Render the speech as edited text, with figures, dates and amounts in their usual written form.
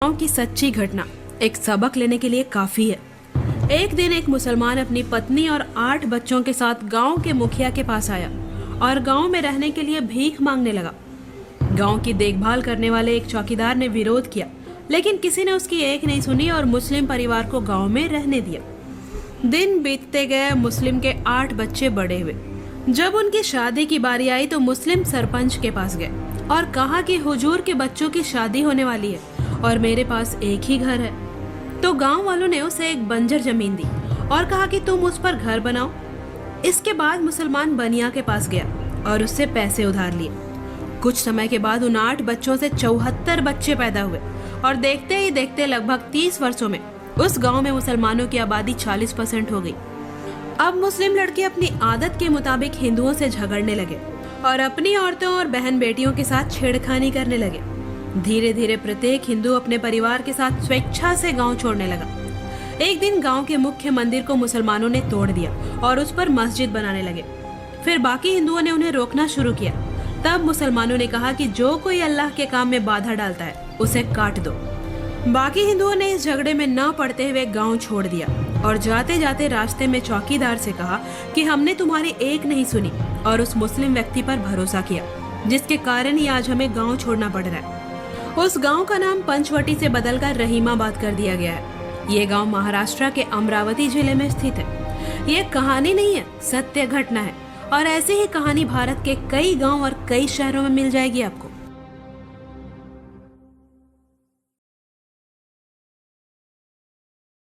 गांव की सच्ची घटना एक सबक लेने के लिए काफी है। एक दिन एक मुसलमान अपनी पत्नी और 8 बच्चों के साथ गांव के मुखिया के पास आया और गांव में रहने के लिए भीख मांगने लगा। गांव की देखभाल करने वाले एक चौकीदार ने विरोध किया, लेकिन किसी ने उसकी एक नहीं सुनी और मुस्लिम परिवार को गांव में रहने दिया। दिन बीतते गए, मुस्लिम के 8 बच्चे बड़े हुए। जब उनकी शादी की बारी आई तो मुस्लिम सरपंच के पास गए और कहा कि हुजूर के बच्चों की शादी होने वाली है और मेरे पास एक ही घर है। तो गांव वालों ने उसे एक बंजर जमीन दी और कहा कि तुम उस पर घर बनाओ। इसके बाद मुसलमान बनिया के पास गया और उससे पैसे उधार लिए। कुछ समय के बाद उन 8 बच्चों से 74 बच्चे पैदा हुए और देखते ही देखते लगभग 30 वर्षों में उस गांव में मुसलमानों की आबादी 40% हो गई। अब मुस्लिम लड़के अपनी आदत के मुताबिक हिंदुओं से झगड़ने लगे और अपनी औरतों और बहन बेटियों के साथ छेड़खानी करने लगे। धीरे धीरे प्रत्येक हिंदू अपने परिवार के साथ स्वेच्छा से गांव छोड़ने लगा। एक दिन गांव के मुख्य मंदिर को मुसलमानों ने तोड़ दिया और उस पर मस्जिद बनाने लगे। फिर बाकी हिंदुओं ने उन्हें रोकना शुरू किया। तब मुसलमानों ने कहा कि जो कोई अल्लाह के काम में बाधा डालता है उसे काट दो। बाकी हिंदुओं ने इस झगड़े में न पड़ते हुए गांव छोड़ दिया और जाते जाते रास्ते में चौकीदार से कहा कि हमने तुम्हारी एक नहीं सुनी और उस मुस्लिम व्यक्ति पर भरोसा किया, जिसके कारण ही आज हमें गांव छोड़ना पड़ रहा है। उस गांव का नाम पंचवटी से बदलकर रहीमाबाद कर दिया गया है। ये गांव महाराष्ट्र के अमरावती जिले में स्थित है। ये कहानी नहीं है, सत्य घटना है और ऐसी ही कहानी भारत के कई गांव और कई शहरों में मिल जाएगी आपको।